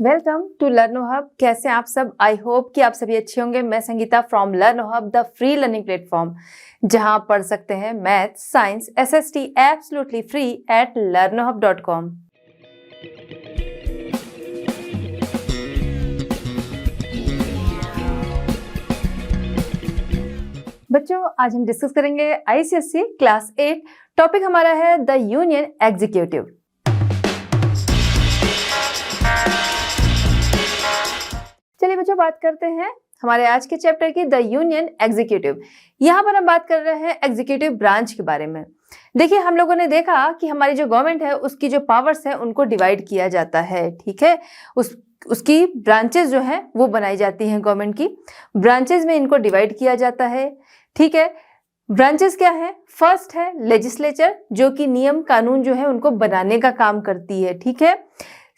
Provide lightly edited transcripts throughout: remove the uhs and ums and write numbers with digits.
Welcome to लर्नो hub. कैसे हैं आप सब? आई होप कि आप सभी अच्छे होंगे। मैं Sangeeta from लर्नो hub, the free learning platform, जहां आप पढ़ सकते हैं math, science, SST absolutely free at learnohub.com। बच्चों, आज हम डिस्कस करेंगे आईसीएसई क्लास 8। टॉपिक हमारा है द यूनियन एग्जीक्यूटिव। चलिए बच्चों, बात करते हैं हमारे आज के चैप्टर की, द यूनियन एग्जीक्यूटिव। यहाँ पर हम बात कर रहे हैं एग्जीक्यूटिव ब्रांच के बारे में। देखिए, हम लोगों ने देखा कि हमारी जो गवर्नमेंट है उसकी जो पावर्स है उनको डिवाइड किया जाता है। ठीक है, उसकी ब्रांचेस जो है वो बनाई जाती हैं। गवर्नमेंट की ब्रांचेस में इनको डिवाइड किया जाता है। ठीक है, ब्रांचेस क्या है? फर्स्ट है लेजिस्लेचर, जो कि नियम कानून जो है उनको बनाने का काम करती है। ठीक है,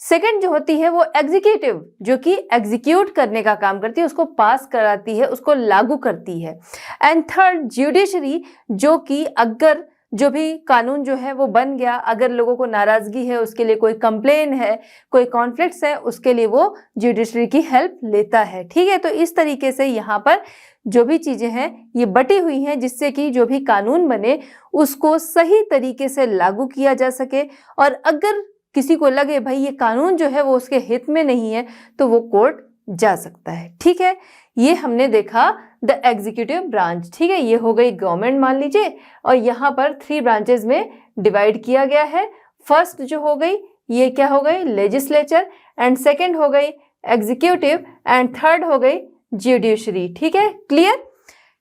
सेकंड जो होती है वो एग्जीक्यूटिव, जो कि एग्जीक्यूट करने का काम करती है, उसको पास कराती है, उसको लागू करती है। एंड थर्ड जुडिशरी, जो कि अगर जो भी कानून जो है वो बन गया, अगर लोगों को नाराजगी है, उसके लिए कोई कंप्लेन है, कोई कॉन्फ्लिक्ट्स है, उसके लिए वो जुडिशरी की हेल्प लेता है। ठीक है, तो इस तरीके से यहाँ पर जो भी चीजें हैं ये बटी हुई हैं, जिससे कि जो भी कानून बने उसको सही तरीके से लागू किया जा सके। और अगर किसी को लगे भाई ये कानून जो है वो उसके हित में नहीं है तो वो कोर्ट जा सकता है। ठीक है, ये हमने देखा द एग्जीक्यूटिव ब्रांच। ठीक है, ये हो गई गवर्नमेंट मान लीजिए, और यहाँ पर 3 ब्रांचेस में डिवाइड किया गया है। फर्स्ट जो हो गई ये क्या हो गई? लेजिस्लेचर, एंड सेकंड हो गई एग्जीक्यूटिव, एंड थर्ड हो गई जुडिशरी। ठीक है, क्लियर?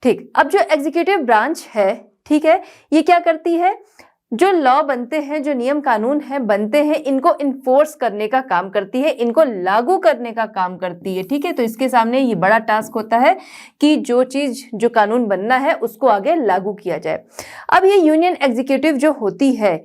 ठीक, अब जो एग्जीक्यूटिव ब्रांच है, ठीक है, ये क्या करती है? जो लॉ बनते हैं, जो नियम कानून है बनते हैं, इनको इन्फोर्स करने का काम करती है, इनको लागू करने का काम करती है। ठीक है, तो इसके सामने ये बड़ा टास्क होता है कि जो चीज, जो कानून बनना है उसको आगे लागू किया जाए। अब ये यूनियन एग्जीक्यूटिव जो होती है,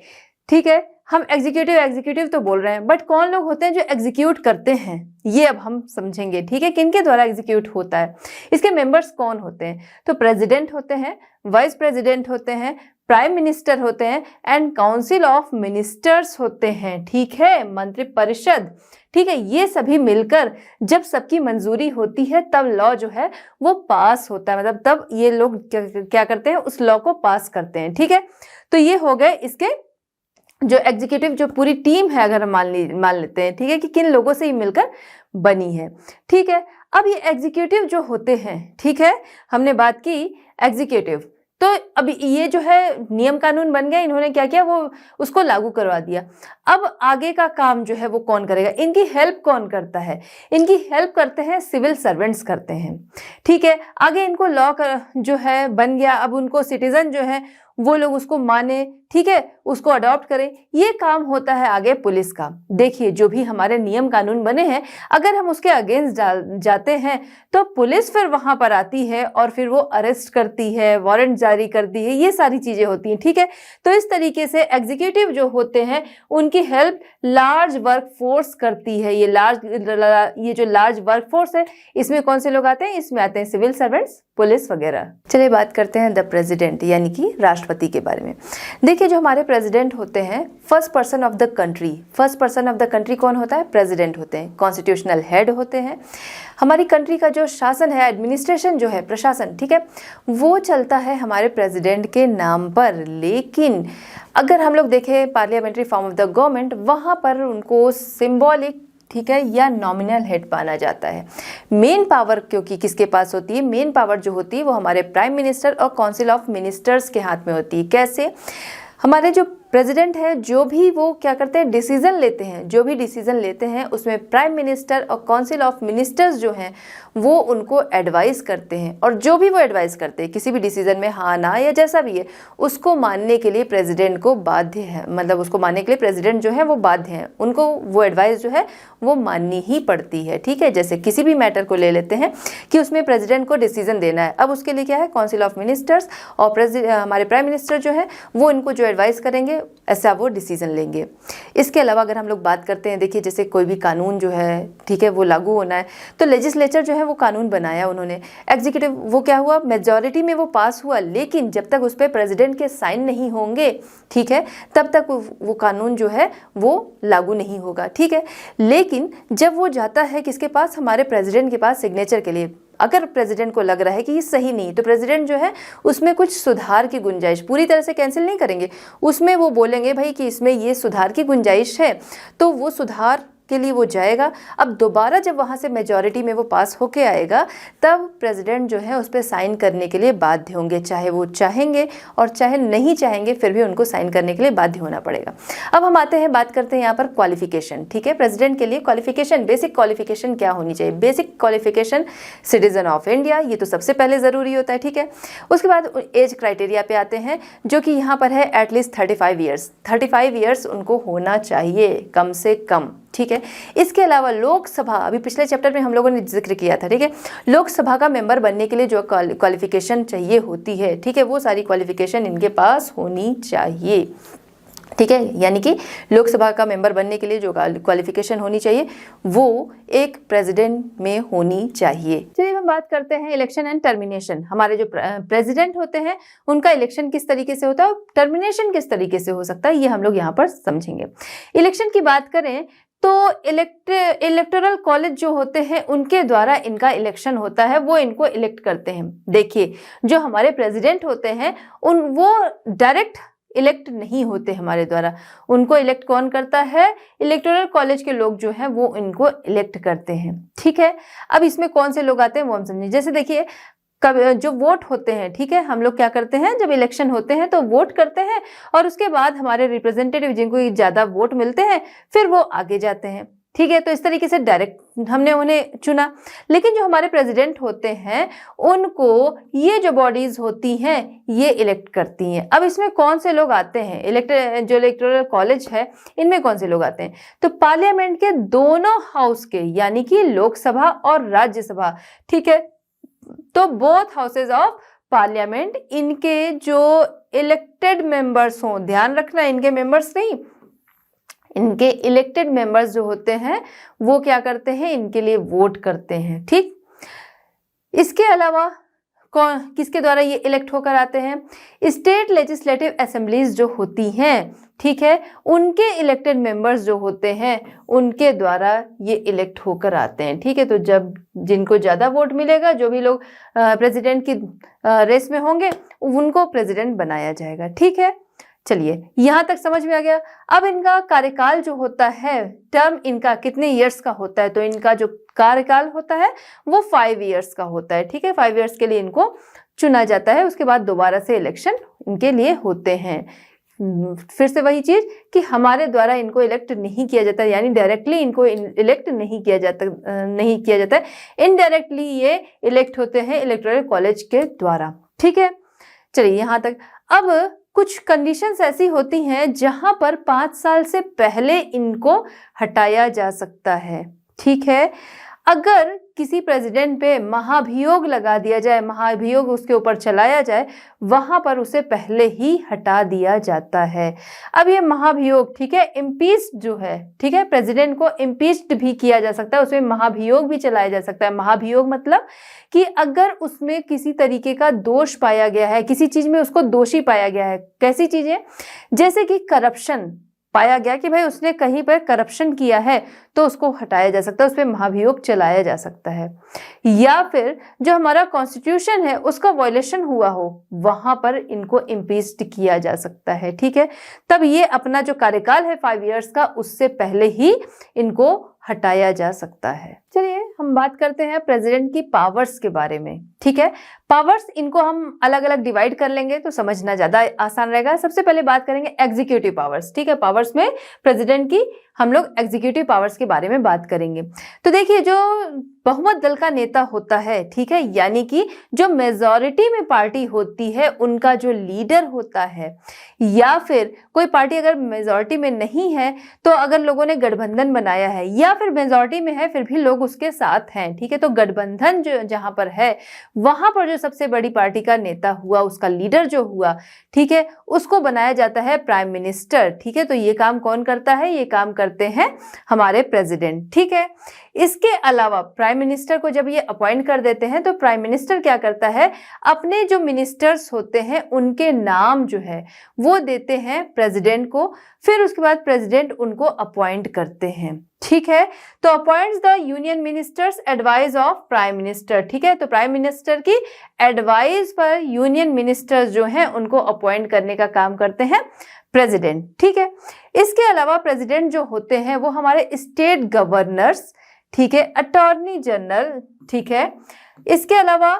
ठीक है, हम एग्जीक्यूटिव तो बोल रहे हैं, बट कौन लोग होते हैं जो एग्जीक्यूट करते हैं, ये अब हम समझेंगे। ठीक है, किनके द्वारा एग्जीक्यूट होता है, इसके मेंबर्स कौन होते हैं? तो प्रेसिडेंट होते हैं, वाइस प्रेसिडेंट होते हैं, प्राइम मिनिस्टर होते हैं, एंड काउंसिल ऑफ मिनिस्टर्स होते हैं। ठीक है, मंत्रिपरिषद। ठीक है, ये सभी मिलकर जब सबकी मंजूरी होती है तब लॉ जो है वो पास होता है, मतलब तब ये लोग क्या करते हैं, उस लॉ को पास करते हैं। ठीक है, तो ये हो गए इसके जो एग्जीक्यूटिव जो पूरी टीम है, अगर हम मान लेते हैं, ठीक है, कि किन लोगों से ये मिलकर बनी है। ठीक है, अब ये एग्जीक्यूटिव जो होते हैं, ठीक है, हमने बात की एग्जीक्यूटिव, तो अभी ये जो है नियम कानून बन गया, इन्होंने क्या किया, वो उसको लागू करवा दिया। अब आगे का काम जो है वो कौन करेगा? इनकी हेल्प कौन करता है? इनकी हेल्प करते हैं सिविल सर्वेंट्स करते हैं। ठीक है, आगे इनको लॉ जो है बन गया, अब उनको सिटीजन जो है वो लोग उसको माने, ठीक है, उसको अडॉप्ट करें, ये काम होता है आगे पुलिस का। देखिए, जो भी हमारे नियम कानून बने हैं, अगर हम उसके अगेंस्ट जाते हैं तो पुलिस फिर वहां पर आती है और फिर वो अरेस्ट करती है, वारंट जारी करती है, ये सारी चीजें होती हैं। ठीक है, तो इस तरीके से एग्जीक्यूटिव जो होते हैं उनकी हेल्प लार्ज वर्क फोर्स करती है। ये जो लार्ज वर्क फोर्स है, इसमें कौन से लोग आते हैं? इसमें आते हैं सिविल सर्वेंट्स, पुलिस वगैरह। चलिए बात करते हैं द प्रेसिडेंट यानी कि राष्ट्रपति के बारे में। देखिए, जो हमारे प्रेसिडेंट होते हैं, first person of the country, first person of the country कौन होता है? प्रेसिडेंट होते हैं। कॉन्स्टिट्यूशनल हेड होते हैं। हमारी कंट्री का जो शासन है, एडमिनिस्ट्रेशन जो है, प्रशासन, ठीक है, वो चलता है हमारे प्रेसिडेंट के नाम पर। लेकिन अगर हम लोग देखें parliamentary form of the government, वहाँ पर उनको सिंबॉलिक, ठीक है, या नॉमिनल हेड माना जाता है। मेन पावर क्योंकि किसके पास होती है? मेन पावर जो होती है वो हमारे प्राइम मिनिस्टर और काउंसिल ऑफ मिनिस्टर्स के हाथ में होती है। कैसे? हमारे जो प्रेसिडेंट है, जो भी वो क्या करते हैं, डिसीजन लेते हैं, जो भी डिसीजन लेते हैं उसमें प्राइम मिनिस्टर और काउंसिल ऑफ मिनिस्टर्स जो हैं वो उनको एडवाइस करते हैं, और जो भी वो एडवाइस करते हैं किसी भी डिसीजन में, हाँ ना या जैसा भी है, उसको मानने के लिए प्रेसिडेंट को बाध्य है, मतलब उसको मानने के लिए प्रेसिडेंट जो है वो बाध्य है, उनको वो एडवाइस जो है वो माननी ही पड़ती है। ठीक है, जैसे किसी भी मैटर को ले लेते हैं कि उसमें प्रेसिडेंट को डिसीजन देना है, अब उसके लिए क्या है, काउंसिल ऑफ मिनिस्टर्स और हमारे प्राइम मिनिस्टर जो है वो इनको जो एडवाइस करेंगे ऐसा वो डिसीजन लेंगे। इसके अलावा अगर हम लोग बात करते हैं, देखिए जैसे कोई भी कानून जो है, ठीक है, वो लागू होना है तो लेजिस्लेचर जो है वो कानून बनाया उन्होंने, एग्जीक्यूटिव वो क्या हुआ, मेजॉरिटी में वो पास हुआ, लेकिन जब तक उस पर प्रेसिडेंट के साइन नहीं होंगे, ठीक है, तब तक वो कानून जो है वो लागू नहीं होगा, ठीक है। लेकिन जब वो जाता है किसके पास, हमारे प्रेसिडेंट के पास सिग्नेचर के लिए, अगर प्रेसिडेंट को लग रहा है कि ये सही नहीं, तो प्रेसिडेंट जो है उसमें कुछ सुधार की गुंजाइश, पूरी तरह से कैंसिल नहीं करेंगे, उसमें वो बोलेंगे भाई कि इसमें ये सुधार की गुंजाइश है, तो वो सुधार के लिए वो जाएगा। अब दोबारा जब वहाँ से मेजॉरिटी में वो पास होके आएगा, तब प्रेसिडेंट जो है उस पर साइन करने के लिए बाध्य होंगे, चाहे वो चाहेंगे और चाहे नहीं चाहेंगे, फिर भी उनको साइन करने के लिए बाध्य होना पड़ेगा। अब हम आते हैं, बात करते हैं यहाँ पर क्वालिफिकेशन, ठीक है। प्रेसिडेंट के लिए क्वालिफिकेशन, बेसिक क्वालिफिकेशन क्या होनी चाहिए, basic qualification citizen of India, ये तो सबसे पहले ज़रूरी होता है, ठीक है। उसके बाद एज क्राइटेरिया पे आते हैं, जो कि यहाँ पर है एटलीस्ट 35 ईयर्स, 35 ईयर्स उनको होना चाहिए कम से कम, ठीक है। इसके अलावा लोकसभा, अभी पिछले चैप्टर में हम लोगों ने जिक्र किया था, ठीक है, लोकसभा का मेंबर बनने के लिए जो क्वालिफिकेशन चाहिए होती है, ठीक है, वो सारी क्वालिफिकेशन इनके पास होनी चाहिए, ठीक है। यानी कि लोकसभा का मेंबर बनने के लिए जो क्वालिफिकेशन होनी चाहिए वो एक प्रेसिडेंट में होनी चाहिए। चलिए हम बात करते हैं इलेक्शन एंड टर्मिनेशन। हमारे जो प्रेसिडेंट होते हैं उनका इलेक्शन किस तरीके से होता है और टर्मिनेशन किस तरीके से हो सकता है, ये हम लोग यहाँ पर समझेंगे। इलेक्शन की बात करें तो इलेक्टोरल कॉलेज जो होते हैं उनके द्वारा इनका इलेक्शन होता है, वो इनको इलेक्ट करते हैं। देखिए जो हमारे प्रेसिडेंट होते हैं वो डायरेक्ट इलेक्ट नहीं होते हमारे द्वारा, उनको इलेक्ट कौन करता है, इलेक्टोरल कॉलेज के लोग जो हैं वो इनको इलेक्ट करते हैं, ठीक है। अब इसमें कौन से लोग आते हैं वो हम समझें। जैसे देखिए जो वोट होते हैं, ठीक है, हम लोग क्या करते हैं, जब इलेक्शन होते हैं तो वोट करते हैं और उसके बाद हमारे रिप्रेजेंटेटिव जिनको ज्यादा वोट मिलते हैं फिर वो आगे जाते हैं, ठीक है। तो इस तरीके से डायरेक्ट हमने उन्हें चुना। लेकिन जो हमारे प्रेसिडेंट होते हैं उनको ये जो बॉडीज होती हैं ये इलेक्ट करती हैं। अब इसमें कौन से लोग आते हैं, जो इलेक्टोरल कॉलेज है इनमें कौन से लोग आते हैं, तो पार्लियामेंट के दोनों हाउस के, यानी कि लोकसभा और राज्यसभा, ठीक है, तो बोथ हाउसेज ऑफ पार्लियामेंट, इनके जो इलेक्टेड मेंबर्स हों, ध्यान रखना इनके मेंबर्स नहीं, इनके इलेक्टेड मेंबर्स जो होते हैं वो क्या करते हैं, इनके लिए वोट करते हैं, ठीक। इसके अलावा कौन किसके द्वारा ये इलेक्ट होकर आते हैं, स्टेट लेजिस्लेटिव असेंबलीज जो होती हैं, ठीक है, उनके इलेक्टेड मेंबर्स जो होते हैं उनके द्वारा ये इलेक्ट होकर आते हैं, ठीक है। तो जब जिनको ज़्यादा वोट मिलेगा, जो भी लोग प्रेसिडेंट की रेस में होंगे उनको प्रेसिडेंट बनाया जाएगा, ठीक है। चलिए यहाँ तक समझ में आ गया। अब इनका कार्यकाल जो होता है, टर्म इनका कितने ईयर्स का होता है, तो इनका जो कार्यकाल होता है वो 5 ईयर्स का होता है, ठीक है। 5 ईयर्स के लिए इनको चुना जाता है, उसके बाद दोबारा से इलेक्शन इनके लिए होते हैं। फिर से वही चीज कि हमारे द्वारा इनको इलेक्ट नहीं किया जाता, यानी डायरेक्टली इनको इलेक्ट नहीं किया जाता है, इनडायरेक्टली ये इलेक्ट होते हैं इलेक्टोरल कॉलेज के द्वारा, ठीक है। चलिए यहाँ तक। अब कुछ कंडीशंस ऐसी होती हैं जहां पर 5 साल से पहले इनको हटाया जा सकता है, ठीक है। अगर किसी प्रेसिडेंट पे महाभियोग लगा दिया जाए, महाभियोग उसके ऊपर चलाया जाए, वहां पर उसे पहले ही हटा दिया जाता है। अब ये महाभियोग, ठीक है, इम्पीच्ड जो है, ठीक है, प्रेसिडेंट को इम्पीच्ड भी किया जा सकता है, उसमें महाभियोग भी चलाया जा सकता है। महाभियोग मतलब कि अगर उसमें किसी तरीके का दोष पाया गया है, किसी चीज में उसको दोषी पाया गया है, कैसी चीजें, जैसे कि करप्शन पाया गया कि भाई उसने कहीं पर करप्शन किया है, तो उसको हटाया जा सकता है, उस पर महाभियोग चलाया जा सकता है। या फिर जो हमारा कॉन्स्टिट्यूशन है उसका वायलेशन हुआ हो, वहां पर इनको इम्पीच्ड किया जा सकता है, ठीक है। तब ये अपना जो कार्यकाल है 5 ईयर्स का, उससे पहले ही इनको हटाया जा सकता है। चलिए हम बात करते हैं प्रेसिडेंट की पावर्स के बारे में, ठीक है। पावर्स इनको हम अलग अलग डिवाइड कर लेंगे तो समझना ज्यादा आसान रहेगा। सबसे पहले बात करेंगे एग्जीक्यूटिव पावर्स, ठीक है। पावर्स में प्रेसिडेंट की हम लोग एग्जीक्यूटिव पावर्स के बारे में बात करेंगे। तो देखिए जो बहुमत दल का नेता होता है, ठीक है, यानी कि जो मेजॉरिटी में पार्टी होती है उनका जो लीडर होता है, या फिर कोई पार्टी अगर मेजॉरिटी में नहीं है तो अगर लोगों ने गठबंधन बनाया है, या फिर मेजॉरिटी में है फिर भी लोग उसके साथ हैं, ठीक है, तो गठबंधन जो जहां पर है वहां पर जो जो सबसे बड़ी पार्टी का नेता हुआ, उसका लीडर जो हुआ, ठीक है, उसको बनाया जाता है प्राइम मिनिस्टर। ठीक है, तो ये काम कौन करता है? ये काम करते हैं हमारे प्रेसिडेंट। ठीक है, इसके अलावा प्राइम मिनिस्टर को जब ये अपॉइंट कर देते हैं तो प्राइम मिनिस्टर क्या करता है? अपने जो मिनिस्टर्स होते हैं उनके नाम जो है वो देते हैं प्रेसिडेंट को, फिर उसके बाद प्रेसिडेंट उनको अपॉइंट करते हैं। ठीक है, तो appoints the union ministers advice of prime minister. ठीक है, तो प्राइम मिनिस्टर की एडवाइस पर यूनियन मिनिस्टर्स जो हैं उनको अपॉइंट करने का काम करते हैं प्रेसिडेंट। ठीक है, इसके अलावा प्रेसिडेंट जो होते हैं वो हमारे स्टेट गवर्नर्स, ठीक है, अटॉर्नी जनरल, ठीक है, इसके अलावा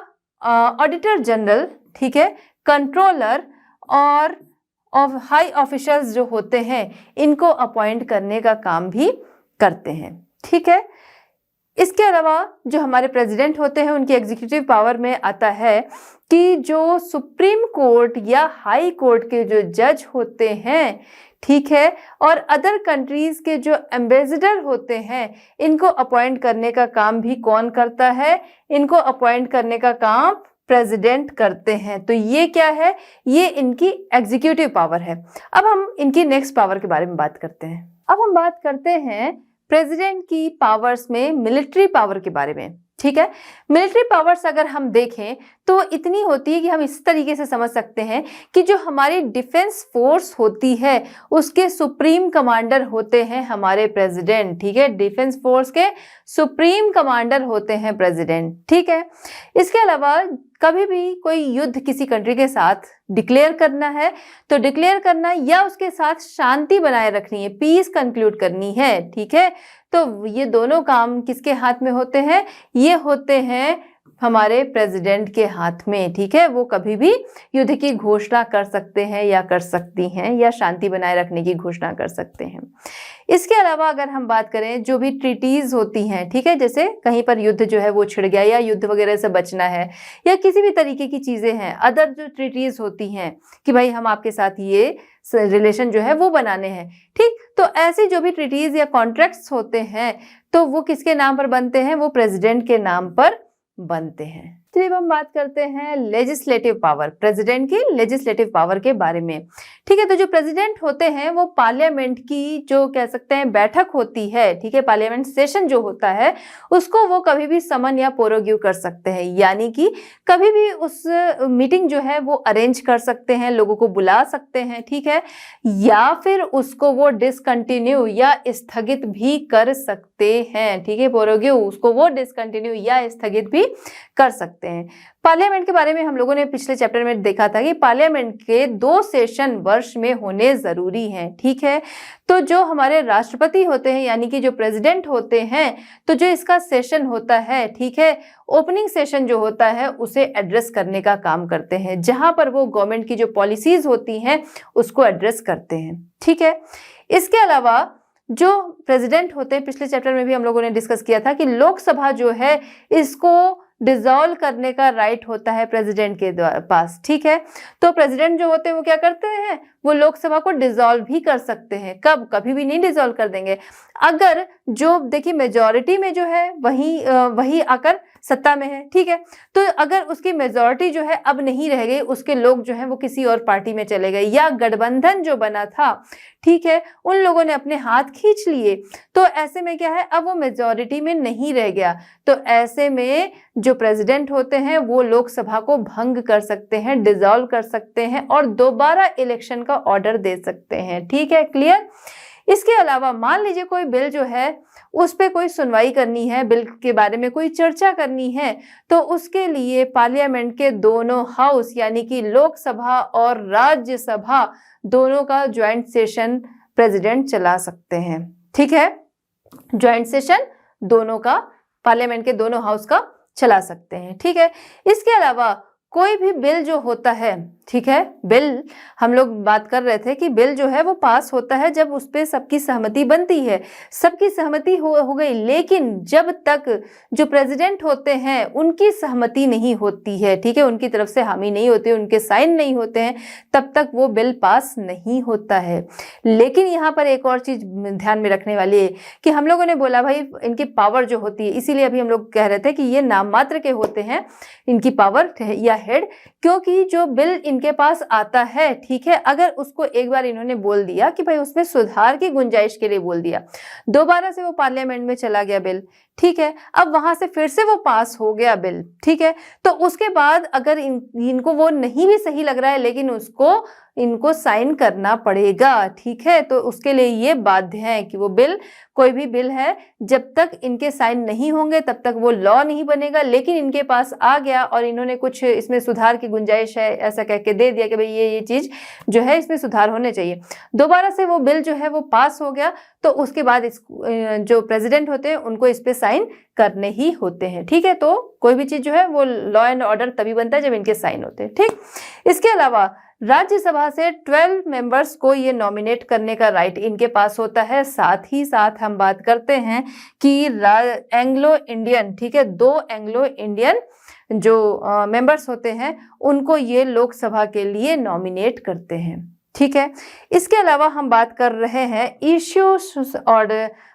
ऑडिटर जनरल, ठीक है, कंट्रोलर और हाई ऑफिशियल्स जो होते हैं इनको अपॉइंट करने का काम भी करते हैं। ठीक है, इसके अलावा जो हमारे प्रेसिडेंट होते हैं उनकी एग्जीक्यूटिव पावर में आता है कि जो सुप्रीम कोर्ट या हाई कोर्ट के जो जज होते हैं, ठीक है, और अदर कंट्रीज के जो एम्बेसडर होते हैं इनको अपॉइंट करने का काम भी कौन करता है? इनको अपॉइंट करने का काम प्रेसिडेंट करते हैं। तो ये क्या है? ये इनकी एग्जीक्यूटिव पावर है। अब हम इनकी नेक्स्ट पावर के बारे में बात करते हैं। अब हम बात करते हैं प्रेसिडेंट की पावर्स में मिलिट्री पावर के बारे में। ठीक है, मिलिट्री पावर्स अगर हम देखें तो इतनी होती है कि हम इस तरीके से समझ सकते हैं कि जो हमारी डिफेंस फोर्स होती है उसके सुप्रीम कमांडर होते हैं हमारे प्रेसिडेंट। ठीक है, डिफेंस फोर्स के सुप्रीम कमांडर होते हैं प्रेसिडेंट। ठीक है, इसके अलावा कभी भी कोई युद्ध किसी कंट्री के साथ डिक्लेयर करना है तो डिक्लेयर करना या उसके साथ शांति बनाए रखनी है, पीस कंक्लूड करनी है, ठीक है, तो ये दोनों काम किसके हाथ में होते हैं? ये होते हैं हमारे प्रेसिडेंट के हाथ में। ठीक है, वो कभी भी युद्ध की घोषणा कर सकते हैं या कर सकती हैं या शांति बनाए रखने की घोषणा कर सकते हैं। इसके अलावा अगर हम बात करें जो भी ट्रीटीज होती हैं, ठीक है, जैसे कहीं पर युद्ध जो है वो छिड़ गया या युद्ध वगैरह से बचना है या किसी भी तरीके की चीजें हैं, अदर जो ट्रीटीज होती हैं कि भाई हम आपके साथ ये रिलेशन जो है वो बनाने हैं, ठीक, तो ऐसे जो भी ट्रीटीज या कॉन्ट्रैक्ट्स होते हैं तो वो किसके नाम पर बनते हैं? वो प्रेसिडेंट के नाम पर बनते हैं। चलिए हम बात करते हैं लेजिस्लेटिव पावर, प्रेसिडेंट की लेजिस्लेटिव पावर के बारे में। ठीक है, तो जो प्रेसिडेंट होते हैं वो पार्लियामेंट की जो कह सकते हैं बैठक होती है, ठीक है, पार्लियामेंट सेशन जो होता है उसको वो कभी भी समन या प्रोरोग्यू कर सकते हैं, यानी कि कभी भी उस मीटिंग जो है वो अरेंज कर सकते हैं, लोगों को बुला सकते हैं, ठीक है, या फिर उसको वो डिसकंटिन्यू या स्थगित भी कर सकते हैं। ठीक है, प्रोरोग्यू उसको वो डिसकंटिन्यू या स्थगित भी कर सकते हैं। पार्लियामेंट के बारे में हम लोगों ने पिछले चैप्टर में देखा था कि पार्लियामेंट के 2 सेशन वर्ष में होने जरूरी हैं। ठीक है, तो जो हमारे राष्ट्रपति होते हैं यानी कि जो प्रेसिडेंट होते हैं, तो जो इसका सेशन होता है, ठीक है, ओपनिंग सेशन जो होता है उसे एड्रेस करने का काम करते हैं, जहां पर वो गवर्नमेंट की जो पॉलिसीज होती हैं उसको एड्रेस करते हैं। ठीक है, इसके अलावा जो प्रेसिडेंट होते हैं, पिछले चैप्टर में भी हम लोगों ने डिस्कस किया था कि लोकसभा जो है इसको डिसॉल्व करने का राइट होता है प्रेसिडेंट के पास। ठीक है, तो प्रेसिडेंट जो होते हैं वो क्या करते हैं? वो लोकसभा को डिसॉल्व भी कर सकते हैं। कब? कभी भी नहीं डिसॉल्व कर देंगे अगर जो देखिए मेजॉरिटी में जो है वही आकर सत्ता में है। ठीक है, तो अगर उसकी मेजॉरिटी जो है अब नहीं रह गई, उसके लोग जो है वो किसी और पार्टी में चले गए या गठबंधन जो बना था, ठीक है, उन लोगों ने अपने हाथ खींच लिए, तो ऐसे में क्या है, अब वो मेजॉरिटी में नहीं रह गया, तो ऐसे में जो प्रेसिडेंट होते हैं वो लोकसभा को भंग कर सकते हैं, डिसॉल्व कर सकते हैं और दोबारा इलेक्शन का ऑर्डर दे सकते हैं। ठीक है, क्लियर। इसके अलावा मान लीजिए कोई बिल जो है उस पे कोई सुनवाई करनी है, बिल के बारे में कोई चर्चा करनी है, तो उसके लिए पार्लियामेंट के दोनों हाउस यानी कि लोकसभा और राज्यसभा दोनों का ज्वाइंट सेशन प्रेसिडेंट चला सकते हैं। ठीक है, ज्वाइंट सेशन दोनों का, पार्लियामेंट के दोनों हाउस का चला सकते हैं। ठीक है, इसके अलावा कोई भी बिल जो होता है, ठीक है, बिल हम लोग बात कर रहे थे कि बिल जो है वो पास होता है जब उस पे सबकी सहमति बनती है, सबकी सहमति हो गई, लेकिन जब तक जो प्रेसिडेंट होते हैं उनकी सहमति नहीं होती है, ठीक है, उनकी तरफ से हामी नहीं होती, उनके साइन नहीं होते हैं, तब तक वो बिल पास नहीं होता है। लेकिन यहाँ पर एक और चीज ध्यान में रखने वाली है कि हम लोगों ने बोला भाई इनकी पावर जो होती है, इसीलिए अभी हम लोग कह रहे थे कि ये नाम मात्र के होते हैं इनकी पावर या हेड, क्योंकि जो बिल इनके पास आता है, ठीक है, अगर उसको एक बार इन्होंने बोल दिया कि भाई उसमें सुधार की गुंजाइश के लिए बोल दिया, दोबारा से वो पार्लियामेंट में चला गया बिल, ठीक है, अब वहां से फिर से वो पास हो गया बिल, ठीक है, तो उसके बाद अगर इनको वो नहीं भी सही लग रहा है लेकिन इनको साइन करना पड़ेगा, ठीक है, तो उसके लिए ये बाध्य है कि वो बिल, कोई भी बिल है, जब तक इनके साइन नहीं होंगे तब तक वो लॉ नहीं बनेगा। लेकिन इनके पास आ गया और इन्होंने कुछ इसमें सुधार की गुंजाइश है ऐसा कह के दे दिया कि भाई ये चीज जो है इसमें सुधार होने चाहिए, दोबारा से वो बिल जो है वो पास हो गया, तो उसके बाद इस जो प्रेसिडेंट होते हैं उनको इस पे साइन करने ही होते हैं, ठीक है। तो कोई भी चीज जो है वो लॉ एंड ऑर्डर तभी बनता है जब इनके साइन होते हैं, ठीक। इसके अलावा राज्यसभा से 12 मेंबर्स को ये नॉमिनेट करने का राइट इनके पास होता है। साथ ही साथ हम बात करते हैं कि एंग्लो इंडियन, ठीक है, 2 एंग्लो इंडियन जो मेंबर्स होते हैं उनको ये लोकसभा के लिए नॉमिनेट करते हैं, ठीक है। इसके अलावा हम बात कर रहे हैं इश्यूज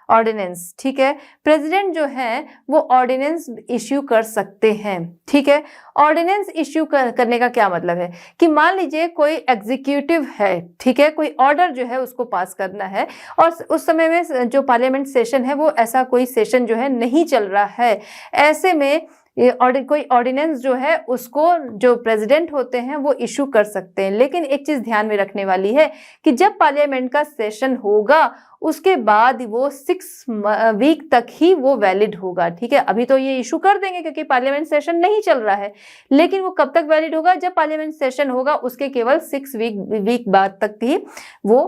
ऑर्डिनेंस, ठीक है, प्रेसिडेंट जो है वो ऑर्डिनेंस इश्यू कर सकते हैं, ठीक है। ऑर्डिनेंस इश्यू करने का क्या मतलब है कि मान लीजिए कोई एग्जीक्यूटिव है, ठीक है, कोई ऑर्डर जो है उसको पास करना है और उस समय में जो पार्लियामेंट सेशन है वो ऐसा कोई सेशन जो है नहीं चल रहा है, ऐसे में कोई ऑर्डिनेंस जो है उसको जो प्रेसिडेंट होते हैं वो इशू कर सकते हैं। लेकिन एक चीज ध्यान में रखने वाली है कि जब पार्लियामेंट का सेशन होगा उसके बाद वो 6 वीक तक ही वो वैलिड होगा, ठीक है। अभी तो ये इशू कर देंगे क्योंकि पार्लियामेंट सेशन नहीं चल रहा है, लेकिन वो कब तक वैलिड होगा, जब पार्लियामेंट सेशन होगा उसके केवल 6 वीक बाद तक ही वो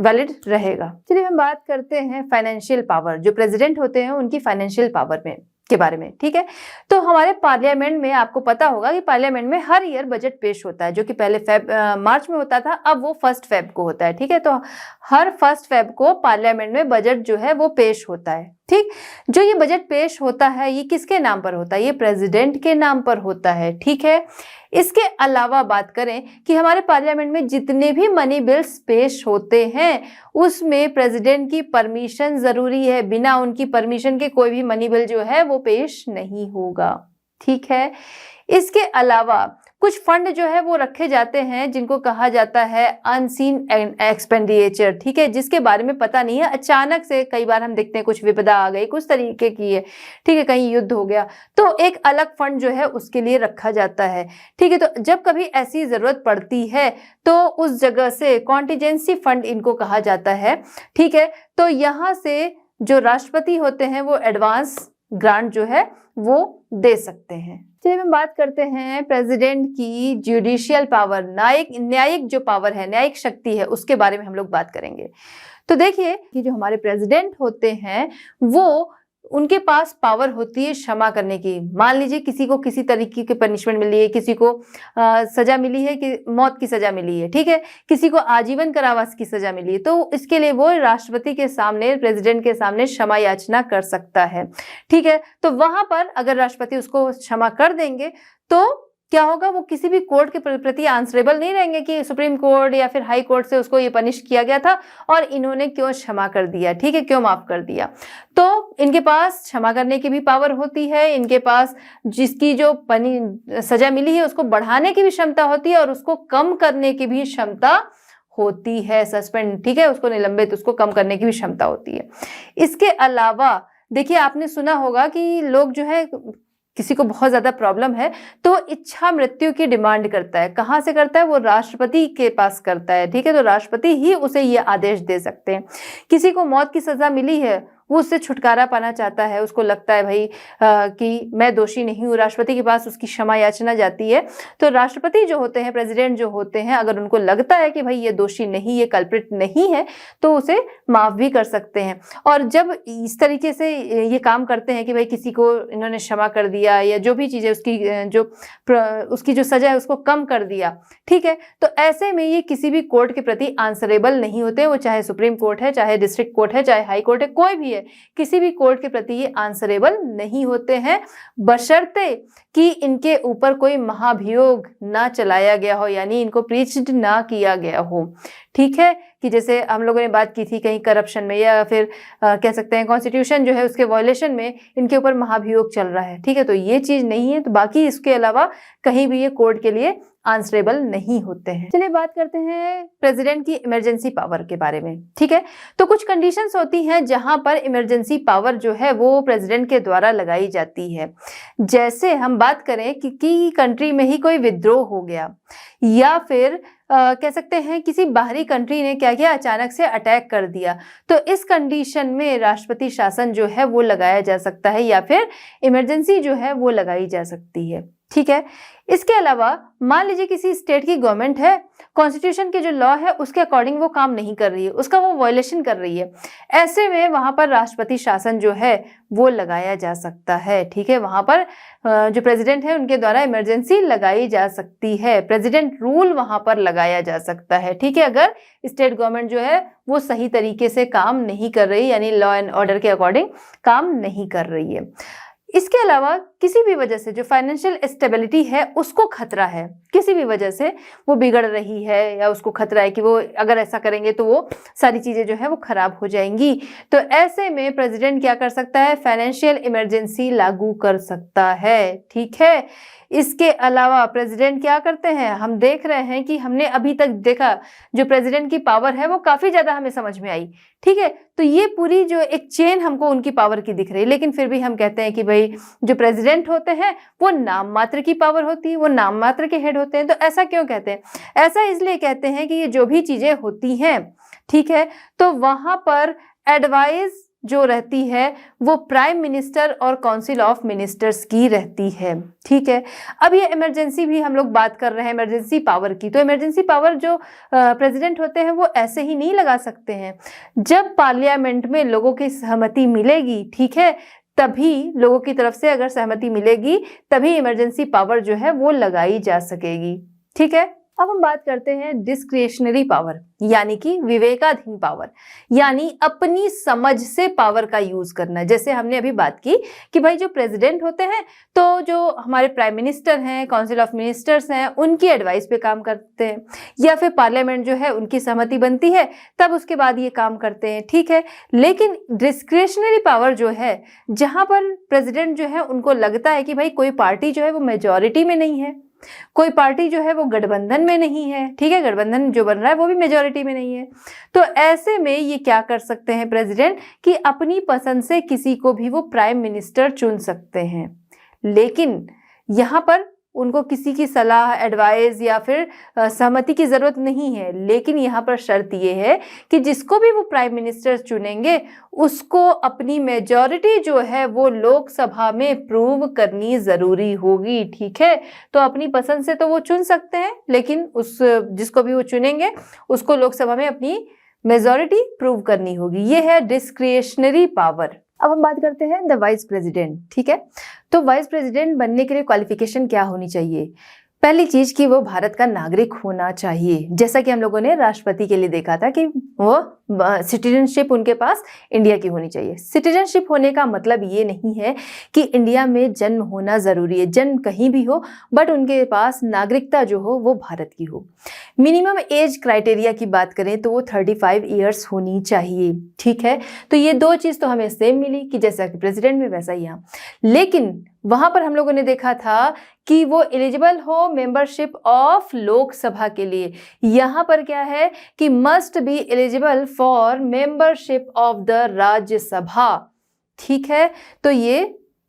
वैलिड रहेगा। चलिए हम बात करते हैं फाइनेंशियल पावर, जो प्रेसिडेंट होते हैं उनकी फाइनेंशियल पावर में के बारे में, ठीक है। तो हमारे पार्लियामेंट में आपको पता होगा कि पार्लियामेंट में हर ईयर बजट पेश होता है, जो कि पहले मार्च में होता था, अब वो 1 फेब को होता है, ठीक है। तो हर 1 फेब को पार्लियामेंट में बजट जो है वो पेश होता है, ठीक। जो ये बजट पेश होता है ये किसके नाम पर होता है, ये प्रेसिडेंट के नाम पर होता है, ठीक है। इसके अलावा बात करें कि हमारे पार्लियामेंट में जितने भी मनी बिल्स पेश होते हैं उसमें प्रेसिडेंट की परमिशन जरूरी है, बिना उनकी परमिशन के कोई भी मनी बिल जो है वो पेश नहीं होगा, ठीक है। इसके अलावा कुछ फंड जो है वो रखे जाते हैं जिनको कहा जाता है अनसीन एक्सपेंडिचर, ठीक है, जिसके बारे में पता नहीं है, अचानक से कई बार हम देखते हैं कुछ विपदा आ गई, कुछ तरीके की है, ठीक है, कहीं युद्ध हो गया तो एक अलग फंड जो है उसके लिए रखा जाता है, ठीक है। तो जब कभी ऐसी जरूरत पड़ती है तो उस जगह से कॉन्टिजेंसी फंड इनको कहा जाता है, ठीक है। तो यहाँ से जो राष्ट्रपति होते हैं वो एडवांस ग्रांट जो है वो दे सकते हैं। चलिए हम बात करते हैं प्रेसिडेंट की जुडिशियल पावर, न्यायिक जो पावर है, न्यायिक शक्ति है, उसके बारे में हम लोग बात करेंगे। तो देखिए कि जो हमारे प्रेसिडेंट होते हैं वो उनके पास पावर होती है क्षमा करने की। मान लीजिए किसी को किसी तरीके की पनिशमेंट मिली है, किसी को सजा मिली है कि मौत की सजा मिली है, ठीक है, किसी को आजीवन कारावास की सजा मिली है, तो इसके लिए वो राष्ट्रपति के सामने, प्रेसिडेंट के सामने क्षमा याचना कर सकता है, ठीक है। तो वहां पर अगर राष्ट्रपति उसको क्षमा कर देंगे तो क्या होगा, वो किसी भी कोर्ट के प्रति आंसरेबल नहीं रहेंगे कि सुप्रीम कोर्ट या फिर हाई कोर्ट से उसको ये पनिश किया गया था और इन्होंने क्यों क्षमा कर दिया, ठीक है, क्यों माफ कर दिया। तो इनके पास क्षमा करने की भी पावर होती है, इनके पास जिसकी जो सजा मिली है उसको बढ़ाने की भी क्षमता होती है और उसको कम करने की भी क्षमता होती है, सस्पेंड, ठीक है, उसको निलंबित, उसको कम करने की भी क्षमता होती है। इसके अलावा देखिए आपने सुना होगा कि लोग जो है किसी को बहुत ज्यादा प्रॉब्लम है तो इच्छा मृत्यु की डिमांड करता है, कहाँ से करता है, वो राष्ट्रपति के पास करता है, ठीक है। तो राष्ट्रपति ही उसे ये आदेश दे सकते हैं। किसी को मौत की सजा मिली है वो उससे छुटकारा पाना चाहता है, उसको लगता है भाई कि मैं दोषी नहीं हूँ, राष्ट्रपति के पास उसकी क्षमा याचना जाती है। तो राष्ट्रपति जो होते हैं, प्रेसिडेंट जो होते हैं, अगर उनको लगता है कि भाई ये दोषी नहीं, ये कल्प्रिट नहीं है, तो उसे माफ भी कर सकते हैं। और जब इस तरीके से ये काम करते हैं कि भाई किसी को इन्होंने क्षमा कर दिया या जो भी चीज़ें उसकी जो सजा है उसको कम कर दिया, ठीक है, तो ऐसे में ये किसी भी कोर्ट के प्रति आंसरेबल नहीं होते। वो चाहे सुप्रीम कोर्ट है, चाहे डिस्ट्रिक्ट कोर्ट है, चाहे हाई कोर्ट है, कोई भी है, किसी भी कोर्ट के प्रति ये आंसरेबल नहीं होते हैं, बशर्ते कि इनके ऊपर कोई महाभियोग ना चलाया गया हो, यानी इनको प्रीच्ड ना किया गया हो। ठीक है, कि जैसे हम लोगों ने बात की थी कहीं करप्शन में या फिर कह सकते हैं कॉन्स्टिट्यूशन जो है उसके वायलेशन में इनके ऊपर महाभियोग चल रहा है, ठीक है, तो ये चीज नहीं है। तो बाकी इसके अलावा कहीं भी ये कोर्ट के लिए आंसरेबल नहीं होते हैं। चलिए बात करते हैं प्रेसिडेंट की इमरजेंसी पावर के बारे में। ठीक है, तो कुछ कंडीशंस होती हैं जहां पर इमरजेंसी पावर जो है वो प्रेसिडेंट के द्वारा लगाई जाती है। जैसे हम बात करें कि कंट्री में ही कोई विद्रोह हो गया या फिर कह सकते हैं किसी बाहरी कंट्री ने क्या किया, अचानक से अटैक कर दिया, तो इस कंडीशन में राष्ट्रपति शासन जो है वो लगाया जा सकता है या फिर इमरजेंसी जो है वो लगाई जा सकती है। ठीक है, इसके अलावा मान लीजिए किसी स्टेट की गवर्नमेंट है, कॉन्स्टिट्यूशन के जो लॉ है उसके अकॉर्डिंग वो काम नहीं कर रही है, उसका वो वायलेशन कर रही है, ऐसे में वहां पर राष्ट्रपति शासन जो है वो लगाया जा सकता है। ठीक है, वहां पर जो प्रेसिडेंट है उनके द्वारा इमरजेंसी लगाई जा सकती है, प्रेसिडेंट रूल वहां पर लगाया जा सकता है। ठीक है, अगर स्टेट गवर्नमेंट जो है वो सही तरीके से काम नहीं कर रही, यानी लॉ एंड ऑर्डर के अकॉर्डिंग काम नहीं कर रही है। इसके अलावा किसी भी वजह से जो फाइनेंशियल स्टेबिलिटी है उसको खतरा है, किसी भी वजह से वो बिगड़ रही है या उसको खतरा है कि वो अगर ऐसा करेंगे तो वो सारी चीजें जो है वो खराब हो जाएंगी, तो ऐसे में प्रेसिडेंट क्या कर सकता है, फाइनेंशियल इमरजेंसी लागू कर सकता है। ठीक है, इसके अलावा प्रेसिडेंट क्या करते हैं, हम देख रहे हैं कि हमने अभी तक देखा जो प्रेसिडेंट की पावर है वो काफी ज्यादा हमें समझ में आई। ठीक है, तो ये पूरी जो एक चेन हमको उनकी पावर की दिख रही है, लेकिन फिर भी हम कहते हैं कि भाई जो प्रेसिडेंट होते हैं वो नाम मात्र की पावर होती है, वो नाम मात्र के हेड होते हैं। तो ऐसा क्यों कहते हैं, ऐसा इसलिए कहते हैं कि ये जो भी चीजें होती हैं, ठीक है, तो वहां पर एडवाइस जो रहती है वो प्राइम मिनिस्टर और काउंसिल ऑफ मिनिस्टर्स की रहती है। ठीक है, अब ये इमरजेंसी भी हम लोग बात कर रहे हैं इमरजेंसी पावर की, तो इमरजेंसी पावर जो प्रेसिडेंट होते हैं वो ऐसे ही नहीं लगा सकते हैं, जब पार्लियामेंट में लोगों की सहमति मिलेगी, ठीक है, तभी लोगों की तरफ से अगर सहमति मिलेगी तभी इमरजेंसी पावर जो है वो लगाई जा सकेगी। ठीक है, अब हम बात करते हैं डिस्क्रिशनरी पावर, यानी कि विवेकाधीन पावर, यानी अपनी समझ से पावर का यूज करना। जैसे हमने अभी बात की कि भाई जो प्रेसिडेंट होते हैं तो जो हमारे प्राइम मिनिस्टर हैं, काउंसिल ऑफ मिनिस्टर्स हैं, उनकी एडवाइस पे काम करते हैं, या फिर पार्लियामेंट जो है उनकी सहमति बनती है तब उसके बाद ये काम करते हैं। ठीक है, लेकिन डिस्क्रिशनरी पावर जो है, जहां पर प्रेसिडेंट जो है उनको लगता है कि भाई कोई पार्टी जो है वो मेजॉरिटी में नहीं है, कोई पार्टी जो है वो गठबंधन में नहीं है, ठीक है, गठबंधन जो बन रहा है वो भी मेजॉरिटी में नहीं है, तो ऐसे में ये क्या कर सकते हैं प्रेसिडेंट कि अपनी पसंद से किसी को भी वो प्राइम मिनिस्टर चुन सकते हैं। लेकिन यहाँ पर उनको किसी की सलाह, एडवाइस या फिर सहमति की जरूरत नहीं है, लेकिन यहाँ पर शर्त ये है कि जिसको भी वो प्राइम मिनिस्टर चुनेंगे उसको अपनी मेजॉरिटी जो है वो लोकसभा में प्रूव करनी जरूरी होगी। ठीक है, तो अपनी पसंद से तो वो चुन सकते हैं, लेकिन उस जिसको भी वो चुनेंगे उसको लोकसभा में अपनी मेजॉरिटी प्रूव करनी होगी। ये है डिस्क्रिशनरी पावर। अब हम बात करते हैं द वाइस प्रेसिडेंट। ठीक है, तो वाइस प्रेसिडेंट बनने के लिए क्वालिफिकेशन क्या होनी चाहिए? पहली चीज कि वो भारत का नागरिक होना चाहिए, जैसा कि हम लोगों ने राष्ट्रपति के लिए देखा था कि वो सिटीजनशिप उनके पास इंडिया की होनी चाहिए। सिटीजनशिप होने का मतलब ये नहीं है कि इंडिया में जन्म होना जरूरी है, जन्म कहीं भी हो, बट उनके पास नागरिकता जो हो वो भारत की हो। मिनिमम एज क्राइटेरिया की बात करें तो वो 35 ईयर्स होनी चाहिए। ठीक है, तो ये दो चीज तो हमें सेम मिली कि जैसा कि प्रेसिडेंट में वैसा ही यहाँ, लेकिन वहां पर हम लोगों ने देखा था कि वो एलिजिबल हो मेंबरशिप ऑफ लोकसभा के लिए। यहां पर क्या है कि must be eligible for membership of the Rajya Sabha. ठीक है, तो ये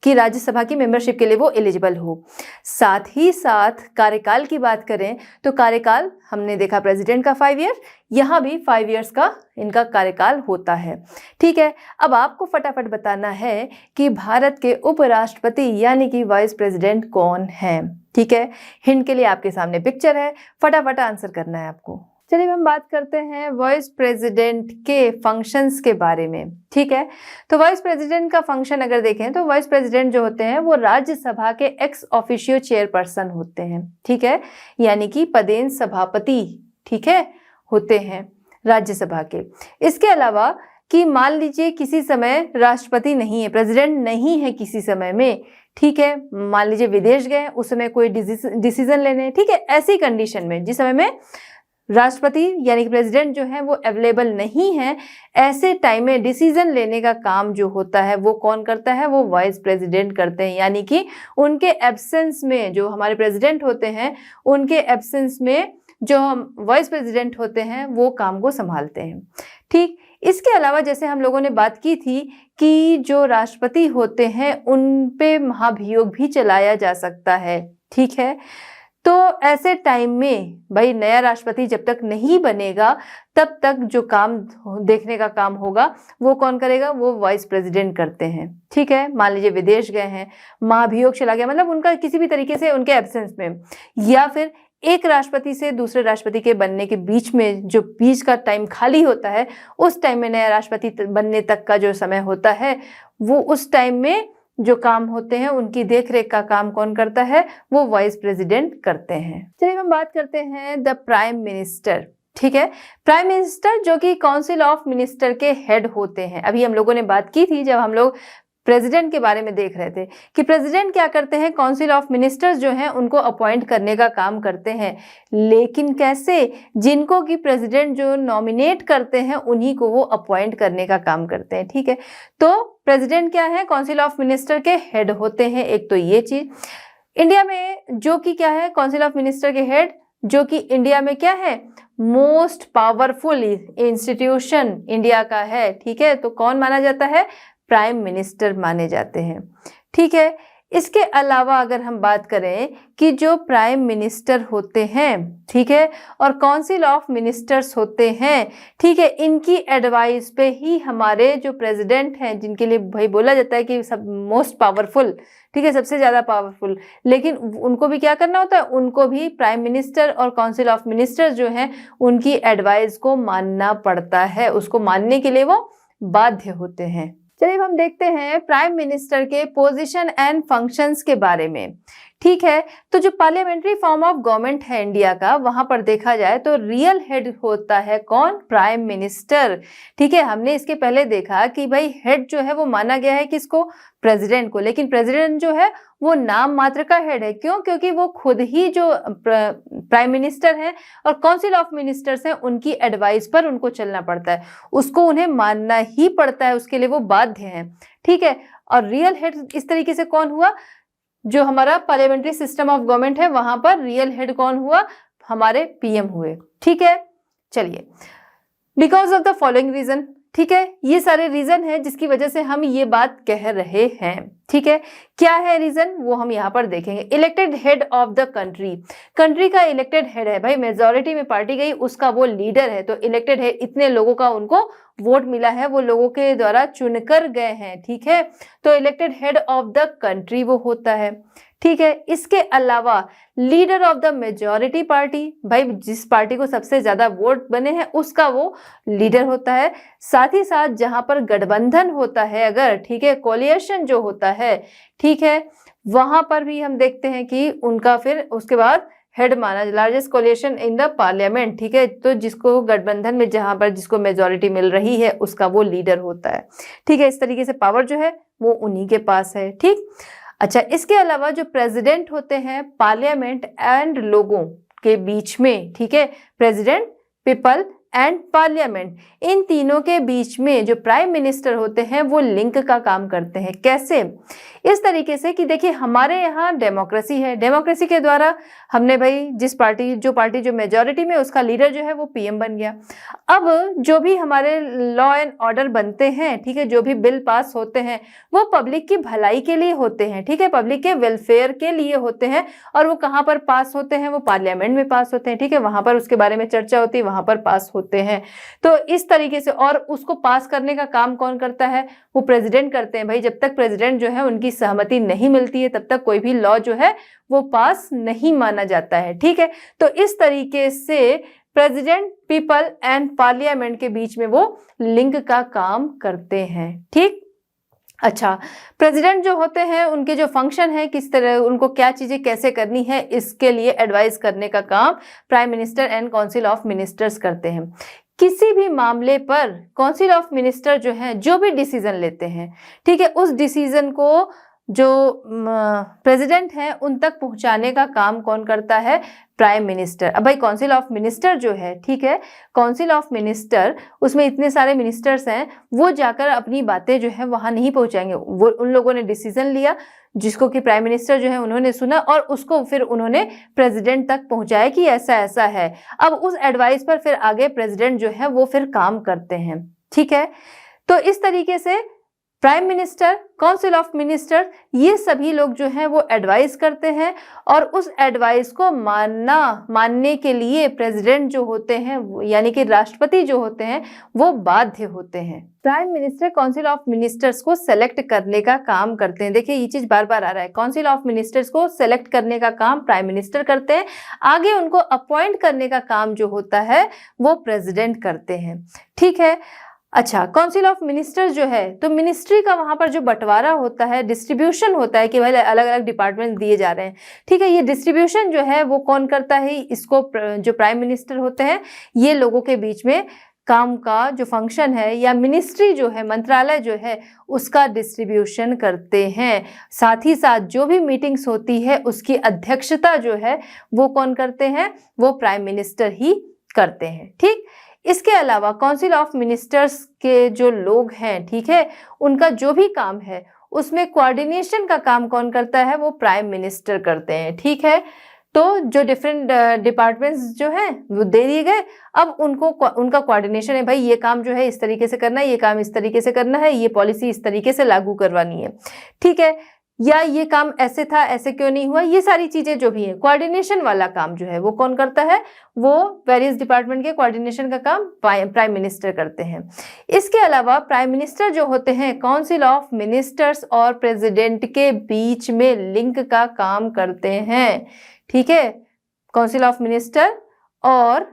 कि राज्यसभा की मेंबरशिप के लिए वो एलिजिबल हो। साथ ही साथ कार्यकाल की बात करें तो कार्यकाल हमने देखा प्रेसिडेंट का 5 ईयर, यहाँ भी 5 ईयर्स का इनका कार्यकाल होता है। ठीक है, अब आपको फटाफट बताना है कि भारत के उपराष्ट्रपति यानी कि वाइस प्रेसिडेंट कौन है। ठीक है, हिंट के लिए आपके सामने पिक्चर है, फटाफट आंसर करना है आपको। चलिए हम बात करते हैं वाइस प्रेसिडेंट के फंक्शंस के बारे में। ठीक है, तो वाइस प्रेसिडेंट का फंक्शन अगर देखें तो वाइस प्रेसिडेंट जो होते हैं वो राज्यसभा के एक्स ऑफिशियो चेयरपर्सन होते हैं। ठीक है, यानी कि पदेन सभापति, ठीक है, होते हैं राज्यसभा के। इसके अलावा कि मान लीजिए किसी समय राष्ट्रपति नहीं है, प्रेसिडेंट नहीं है किसी समय में, ठीक है, मान लीजिए विदेश गए, उस समय कोई डिसीजन लेने, ठीक है, ऐसी कंडीशन में जिस समय में राष्ट्रपति यानी कि प्रेसिडेंट जो है वो अवेलेबल नहीं है, ऐसे टाइम में डिसीजन लेने का काम जो होता है वो कौन करता है, वो वाइस प्रेसिडेंट करते हैं। यानी कि उनके एब्सेंस में जो हमारे प्रेसिडेंट होते हैं, उनके एब्सेंस में जो वाइस प्रेसिडेंट होते हैं वो काम को संभालते हैं। ठीक, इसके अलावा जैसे हम लोगों ने बात की थी कि जो राष्ट्रपति होते हैं उन पे महाभियोग भी चलाया जा सकता है। ठीक है, तो ऐसे टाइम में भाई नया राष्ट्रपति जब तक नहीं बनेगा तब तक जो काम देखने का काम होगा वो कौन करेगा, वो वाइस प्रेसिडेंट करते हैं। ठीक है, मान लीजिए विदेश गए हैं, महाभियोग चला गया, मतलब उनका किसी भी तरीके से उनके एब्सेंस में, या फिर एक राष्ट्रपति से दूसरे राष्ट्रपति के बनने के बीच में जो बीच का टाइम खाली होता है, उस टाइम में नया राष्ट्रपति बनने तक का जो समय होता है, वो उस टाइम में जो काम होते हैं उनकी देखरेख का काम कौन करता है, वो वाइस प्रेसिडेंट करते हैं। चलिए हम बात करते हैं द प्राइम मिनिस्टर। ठीक है, प्राइम मिनिस्टर जो कि काउंसिल ऑफ मिनिस्टर के हेड होते हैं। अभी हम लोगों ने बात की थी जब हम लोग प्रेसिडेंट के बारे में देख रहे थे कि प्रेसिडेंट क्या करते हैं, काउंसिल ऑफ मिनिस्टर्स जो हैं उनको अपॉइंट करने का काम करते हैं। लेकिन कैसे, जिनको कि प्रेसिडेंट जो नॉमिनेट करते हैं उन्हीं को वो अपॉइंट करने का काम करते हैं। ठीक है, तो प्रेसिडेंट क्या है, काउंसिल ऑफ मिनिस्टर के हेड होते हैं। एक तो ये चीज इंडिया में जो कि क्या है, काउंसिल ऑफ मिनिस्टर के हेड जो कि इंडिया में क्या है, मोस्ट पावरफुल इंस्टीट्यूशन इंडिया का है। ठीक है, तो कौन माना जाता है, प्राइम मिनिस्टर माने जाते हैं। ठीक है, इसके अलावा अगर हम बात करें कि जो प्राइम मिनिस्टर होते हैं, ठीक है, और काउंसिल ऑफ मिनिस्टर्स होते हैं, ठीक है, इनकी एडवाइस पे ही हमारे जो प्रेसिडेंट हैं, जिनके लिए भाई बोला जाता है कि सब मोस्ट पावरफुल, ठीक है, सबसे ज्यादा पावरफुल, लेकिन उनको भी क्या करना होता है, उनको भी प्राइम मिनिस्टर और काउंसिल ऑफ मिनिस्टर्स जो हैं उनकी एडवाइस को मानना पड़ता है, उसको मानने के लिए वो बाध्य होते हैं। चलिए हम देखते हैं प्राइम मिनिस्टर के पोजीशन एंड फंक्शंस के बारे में। ठीक है, तो जो पार्लियामेंट्री फॉर्म ऑफ गवर्नमेंट है इंडिया का, वहां पर देखा जाए तो रियल हेड होता है कौन, प्राइम मिनिस्टर। ठीक है, हमने इसके पहले देखा कि भाई हेड जो है वो माना गया है किसको, प्रेसिडेंट को, लेकिन प्रेसिडेंट जो है वो नाम मात्र का हेड है। क्यों, क्योंकि वो खुद ही जो प्राइम मिनिस्टर हैं और काउंसिल ऑफ मिनिस्टर्स हैं उनकी एडवाइस पर उनको चलना पड़ता है, उसको उन्हें मानना ही पड़ता है, उसके लिए वो बाध्य हैं। ठीक है, और रियल हेड इस तरीके से कौन हुआ, जो हमारा पार्लियामेंट्री सिस्टम ऑफ गवर्नमेंट है वहां पर रियल हेड कौन हुआ, हमारे पीएम हुए। ठीक है, चलिए because of the following reason, ठीक है, ये सारे रीजन है जिसकी वजह से हम ये बात कह रहे हैं। ठीक है, क्या है रीजन वो हम यहाँ पर देखेंगे। Elected head of the country, country का इलेक्टेड हेड है भाई, मेजॉरिटी में पार्टी गई उसका वो लीडर है, तो इलेक्टेड है, इतने लोगों का उनको वोट मिला है, वो लोगों के द्वारा चुनकर गए हैं। ठीक है, तो elected head of the country वो होता है। ठीक है, इसके अलावा leader of the majority party, भाई जिस पार्टी को सबसे ज्यादा वोट बने हैं उसका वो लीडर होता है। साथ ही साथ जहां पर गठबंधन होता है अगर, ठीक है, कोलिएशन जो होता है, ठीक है, वहां पर भी हम देखते हैं कि उनका फिर उसके बाद हेड माना, largest coalition in the parliament. ठीक है, तो जिसको गठबंधन में जहां पर जिसको मेजॉरिटी मिल रही है उसका वो लीडर होता है। ठीक है, इस तरीके से पावर जो है वो उन्हीं के पास है। ठीक, अच्छा, इसके अलावा जो प्रेसिडेंट होते हैं पार्लियामेंट एंड लोगों के बीच में, ठीक है, प्रेसिडेंट, पीपल एंड पार्लियामेंट, इन तीनों के बीच में जो प्राइम मिनिस्टर होते हैं वो लिंक का काम करते हैं। कैसे? इस तरीके से कि देखिए हमारे यहाँ डेमोक्रेसी है, डेमोक्रेसी के द्वारा हमने भाई जो पार्टी जो मेजॉरिटी में उसका लीडर जो है वो पीएम बन गया। अब जो भी हमारे लॉ एंड ऑर्डर बनते हैं, ठीक है, जो भी बिल पास होते हैं वो पब्लिक की भलाई के लिए होते हैं, ठीक है, पब्लिक के वेलफेयर के लिए होते हैं। और वो कहाँ पर पास होते हैं? वो पार्लियामेंट में पास होते हैं, ठीक है, वहां पर उसके बारे में चर्चा होती है, वहां पर पास होते हैं। तो इस तरीके से, और उसको पास करने का काम कौन करता है? वो प्रेसिडेंट करते हैं। भाई जब तक प्रेसिडेंट जो है उनकी सहमति नहीं मिलती है तब तक कोई भी लॉ जो है वो पास नहीं माना जाता है, ठीक है। तो इस तरीके से प्रेसिडेंट, पीपल एंड पार्लियामेंट के बीच में वो लिंक का काम करते हैं, ठीक। अच्छा, प्रेसिडेंट जो होते हैं उनके जो फंक्शन है, किस तरह उनको क्या चीजें कैसे करनी है, इसके लिए एडवाइस करने का काम prime minister and council of ministers करते हैं। किसी भी मामले पर काउंसिल ऑफ मिनिस्टर जो है जो भी डिसीजन लेते हैं, ठीक है, उस डिसीजन को जो प्रेसिडेंट है उन तक पहुंचाने का काम कौन करता है? Prime minister. अब भाई काउंसिल ऑफ मिनिस्टर जो है, ठीक है, काउंसिल ऑफ मिनिस्टर, उसमें इतने सारे मिनिस्टर्स हैं, वो जाकर अपनी बातें जो है वहां नहीं पहुंचाएंगे। वो उन लोगों ने डिसीजन लिया जिसको कि प्राइम मिनिस्टर जो है उन्होंने सुना और उसको फिर उन्होंने प्रेसिडेंट तक पहुंचाया कि ऐसा ऐसा है। अब उस एडवाइस पर फिर आगे प्रेसिडेंट जो है वो फिर काम करते हैं, ठीक है। तो इस तरीके से prime minister, council of minister, ये सभी लोग जो हैं वो एडवाइस करते हैं और उस एडवाइस को मानने के लिए प्रेसिडेंट जो होते हैं यानी कि राष्ट्रपति जो होते हैं वो बाध्य होते हैं। Prime minister council of ministers को सेलेक्ट करने का काम करते हैं। देखिए ये चीज बार बार आ रहा है, काउंसिल ऑफ मिनिस्टर्स को सेलेक्ट करने का काम प्राइम मिनिस्टर करते हैं, आगे उनको अपॉइंट करने का काम जो होता है वो प्रेसिडेंट करते हैं, ठीक है। अच्छा, काउंसिल ऑफ मिनिस्टर्स जो है तो मिनिस्ट्री का वहां पर जो बंटवारा होता है, डिस्ट्रीब्यूशन होता है कि भाई अलग अलग डिपार्टमेंट दिए जा रहे हैं, ठीक है, ये डिस्ट्रीब्यूशन जो है वो कौन करता है? इसको जो प्राइम मिनिस्टर होते हैं ये लोगों के बीच में काम का जो फंक्शन है या मिनिस्ट्री जो है, मंत्रालय जो है उसका डिस्ट्रीब्यूशन करते हैं। साथ ही साथ जो भी मीटिंग्स होती है उसकी अध्यक्षता जो है वो कौन करते हैं? वो प्राइम मिनिस्टर ही करते हैं, ठीक। इसके अलावा काउंसिल ऑफ मिनिस्टर्स के जो लोग हैं, ठीक है, उनका जो भी काम है उसमें कोऑर्डिनेशन का काम कौन करता है? वो प्राइम मिनिस्टर करते हैं, ठीक है। तो जो डिफरेंट डिपार्टमेंट्स जो हैं वो दे दिए गए, अब उनका कोऑर्डिनेशन है, भाई ये काम जो है इस तरीके से करना है, ये काम इस तरीके से करना है, ये पॉलिसी इस तरीके से लागू करवानी है, ठीक है, या ये काम ऐसे था ऐसे क्यों नहीं हुआ, ये सारी चीजें जो भी है कोऑर्डिनेशन वाला काम जो है वो कौन करता है? वो वेरियस डिपार्टमेंट के कोऑर्डिनेशन का काम प्राइम मिनिस्टर करते हैं। इसके अलावा प्राइम मिनिस्टर जो होते हैं काउंसिल ऑफ मिनिस्टर्स और प्रेसिडेंट के बीच में लिंक का काम करते हैं, ठीक है। काउंसिल ऑफ मिनिस्टर और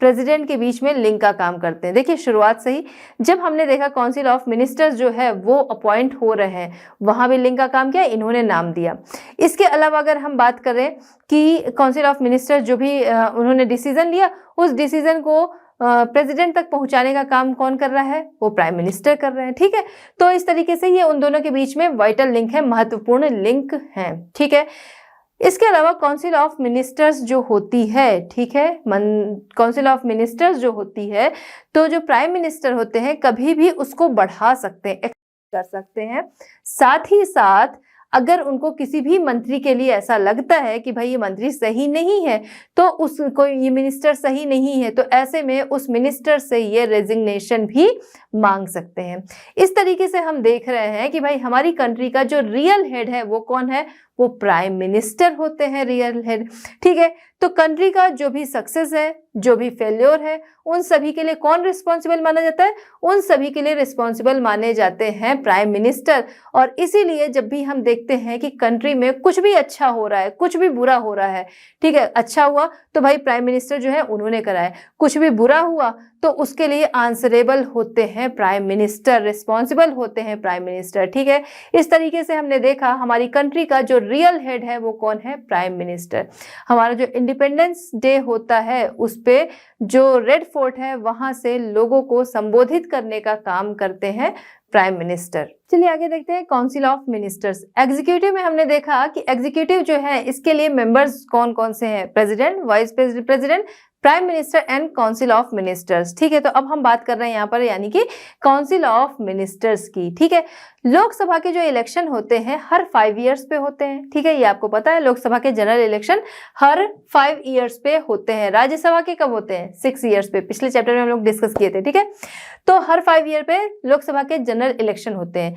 प्रेसिडेंट के बीच में लिंक का काम करते हैं। देखिए शुरुआत से ही जब हमने देखा काउंसिल ऑफ मिनिस्टर्स जो है वो अपॉइंट हो रहे हैं, वहां भी लिंक का काम किया, इन्होंने नाम दिया। इसके अलावा अगर हम बात करें कि काउंसिल ऑफ मिनिस्टर्स जो भी उन्होंने डिसीजन लिया, उस डिसीजन को प्रेसिडेंट तक पहुंचाने का काम कौन कर रहा है? वो प्राइम मिनिस्टर कर रहे हैं, ठीक है। तो इस तरीके से ये उन दोनों के बीच में वाइटल लिंक है, महत्वपूर्ण लिंक है, ठीक है। इसके अलावा काउंसिल ऑफ मिनिस्टर्स जो होती है, ठीक है, काउंसिल ऑफ मिनिस्टर्स जो होती है तो जो प्राइम मिनिस्टर होते हैं कभी भी उसको बढ़ा सकते हैं, कर सकते हैं। साथ ही साथ अगर उनको किसी भी मंत्री के लिए ऐसा लगता है कि भाई ये मंत्री सही नहीं है, तो उसको ये मिनिस्टर सही नहीं है, तो ऐसे में उस मिनिस्टर से ये रेजिग्नेशन भी मांग सकते हैं। इस तरीके से हम देख रहे हैं कि भाई हमारी कंट्री का जो रियल हेड है वो कौन है? वो प्राइम मिनिस्टर होते हैं, रियल हेड, ठीक है। तो कंट्री का जो भी सक्सेस है, जो भी फेल्योर है, उन सभी के लिए कौन रिस्पॉन्सिबल माना जाता है? उन सभी के लिए रिस्पॉन्सिबल माने जाते हैं प्राइम मिनिस्टर। और इसीलिए जब भी हम देखते हैं कि कंट्री में कुछ भी अच्छा हो रहा है, कुछ भी बुरा हो रहा है, ठीक है, अच्छा हुआ तो भाई प्राइम मिनिस्टर जो है उन्होंने करा है, कुछ भी बुरा हुआ तो उसके लिए आंसरेबल होते हैं प्राइम मिनिस्टर, रिस्पॉन्सिबल होते हैं प्राइम मिनिस्टर, ठीक है। इस तरीके से हमने देखा हमारी कंट्री का जो रियल हेड है वो कौन है? Prime minister. हमारा जो इंडिपेंडेंस डे होता है उस पे जो रेड फोर्ट है वहां से लोगों को संबोधित करने का काम करते हैं प्राइम मिनिस्टर। चलिए आगे देखते हैं काउंसिल ऑफ मिनिस्टर्स। एग्जीक्यूटिव में हमने देखा कि एग्जीक्यूटिव जो है इसके लिए मेंबर्स कौन कौन से हैं? President, vice president, prime minister and council of ministers. ठीक है, तो अब हम बात कर रहे हैं यहाँ पर यानी कि काउंसिल ऑफ मिनिस्टर्स की। ठीक है, लोकसभा के जो इलेक्शन होते हैं हर 5 ईयर्स पे होते हैं। ठीक है, ये आपको पता है, लोकसभा के जनरल इलेक्शन हर 5 ईयर्स पे होते हैं। राज्यसभा के कब होते हैं? 6 ईयर्स पे। पिछले चैप्टर में हम लोग डिस्कस किए थे। ठीक है, तो हर 5 ईयर पे लोकसभा के जनरल इलेक्शन होते हैं।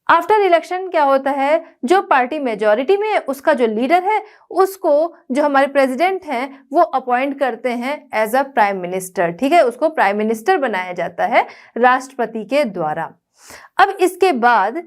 आफ्टर इलेक्शन क्या होता है, जो पार्टी मेजॉरिटी में है उसका जो लीडर है उसको जो हमारे प्रेसिडेंट हैं वो अपॉइंट करते हैं एज अ प्राइम मिनिस्टर। ठीक है, उसको प्राइम मिनिस्टर बनाया जाता है राष्ट्रपति के द्वारा। अब इसके बाद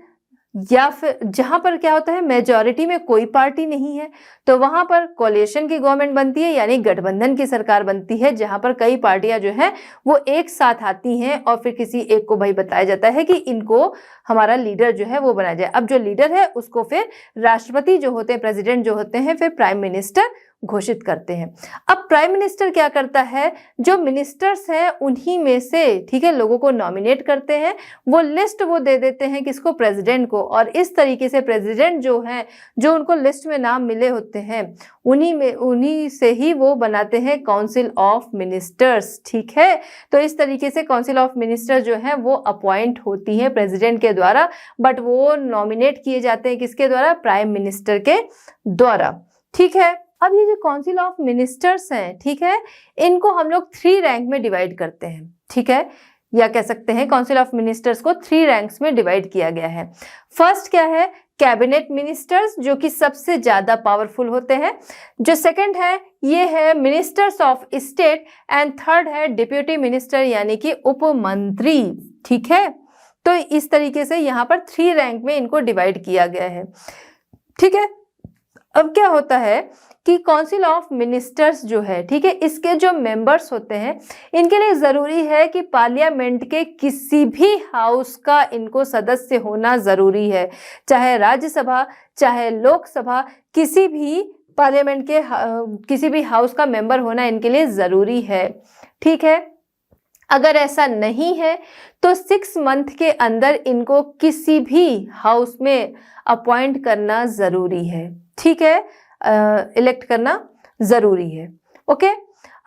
या फिर जहां पर क्या होता है, मेजॉरिटी में कोई पार्टी नहीं है तो वहां पर कोलिशन की गवर्नमेंट बनती है, यानी गठबंधन की सरकार बनती है, जहां पर कई पार्टियां जो है वो एक साथ आती हैं और फिर किसी एक को भाई बताया जाता है कि इनको हमारा लीडर जो है वो बनाया जाए। अब जो लीडर है उसको फिर राष्ट्रपति जो होते हैं, प्रेसिडेंट जो होते हैं, फिर प्राइम मिनिस्टर घोषित करते हैं। अब प्राइम मिनिस्टर क्या करता है, जो मिनिस्टर्स हैं उन्हीं में से, ठीक है, लोगों को नॉमिनेट करते हैं, वो लिस्ट वो दे देते हैं किसको? प्रेसिडेंट को। और इस तरीके से प्रेसिडेंट जो हैं, जो उनको लिस्ट में नाम मिले होते हैं, उन्हीं से ही वो बनाते हैं काउंसिल ऑफ मिनिस्टर्स। ठीक है, तो इस तरीके से काउंसिल ऑफ मिनिस्टर जो है वो अपॉइंट होती है प्रेसिडेंट के द्वारा, बट वो नॉमिनेट किए जाते हैं किसके द्वारा? प्राइम मिनिस्टर के द्वारा। ठीक है, अब ये जो काउंसिल ऑफ मिनिस्टर्स हैं, ठीक है, इनको हम लोग 3 रैंक में डिवाइड करते हैं। ठीक है, या कह सकते हैं काउंसिल ऑफ मिनिस्टर्स को 3 रैंक्स में डिवाइड किया गया है। फर्स्ट क्या है? कैबिनेट मिनिस्टर्स, जो कि सबसे ज्यादा पावरफुल होते हैं। जो सेकंड है ये है ministers of state and third है डिप्यूटी मिनिस्टर यानी कि उप मंत्री। ठीक है, तो इस तरीके से यहाँ पर 3 रैंक में इनको डिवाइड किया गया है। ठीक है, अब क्या होता है कि काउंसिल ऑफ मिनिस्टर्स जो है, ठीक है, इसके जो मेंबर्स होते हैं इनके लिए जरूरी है कि पार्लियामेंट के किसी भी हाउस का इनको सदस्य होना जरूरी है, चाहे राज्यसभा चाहे लोकसभा, किसी भी पार्लियामेंट के किसी भी हाउस का मेंबर होना इनके लिए जरूरी है। ठीक है, अगर ऐसा नहीं है तो 6 मंथ के अंदर इनको किसी भी हाउस में अपॉइंट करना जरूरी है। ठीक है, इलेक्ट करना जरूरी है। ओके,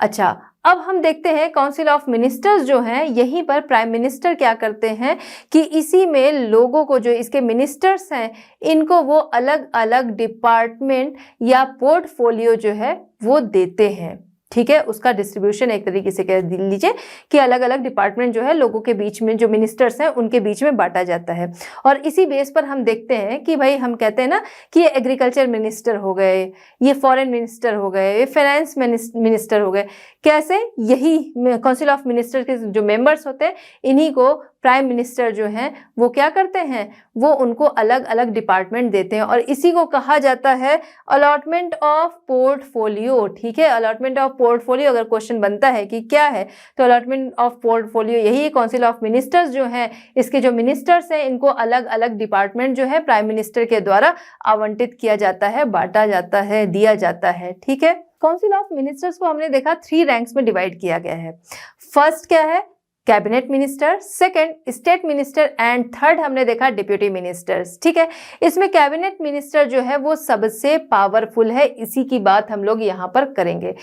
अच्छा, अब हम देखते हैं काउंसिल ऑफ मिनिस्टर्स जो हैं, यहीं पर प्राइम मिनिस्टर क्या करते हैं कि इसी में लोगों को, जो इसके मिनिस्टर्स हैं, इनको वो अलग अलग डिपार्टमेंट या पोर्टफोलियो जो है वो देते हैं। ठीक है, उसका डिस्ट्रीब्यूशन एक तरीके से कह लीजिए कि अलग अलग डिपार्टमेंट जो है लोगों के बीच में, जो मिनिस्टर्स हैं उनके बीच में बांटा जाता है। और इसी बेस पर हम देखते हैं कि भाई हम कहते हैं ना कि ये एग्रीकल्चर मिनिस्टर हो गए, ये फॉरेन मिनिस्टर हो गए, ये फाइनेंस मिनिस्टर हो गए। कैसे? यही काउंसिल ऑफ मिनिस्टर के जो मेंबर्स होते हैं इन्हीं को प्राइम मिनिस्टर जो हैं वो क्या करते हैं, वो उनको अलग अलग डिपार्टमेंट देते हैं और इसी को कहा जाता है अलॉटमेंट ऑफ पोर्टफोलियो। ठीक है, अलॉटमेंट ऑफ पोर्टफोलियो अगर क्वेश्चन बनता है कि क्या है, तो अलॉटमेंट ऑफ पोर्टफोलियो यही है। काउंसिल ऑफ मिनिस्टर्स जो हैं, इसके जो मिनिस्टर्स हैं, इनको अलग अलग डिपार्टमेंट जो है प्राइम मिनिस्टर के द्वारा आवंटित किया जाता है, बांटा जाता है, दिया जाता है। ठीक है, काउंसिल ऑफ मिनिस्टर्स को हमने देखा 3 रैंक्स में डिवाइड किया गया है। फर्स्ट क्या है? Cabinet minister, second state minister and third हमने देखा डिप्यूटी मिनिस्टर्स। ठीक है, इसमें कैबिनेट मिनिस्टर जो है वो सबसे पावरफुल है, इसी की बात हम लोग यहाँ पर करेंगे।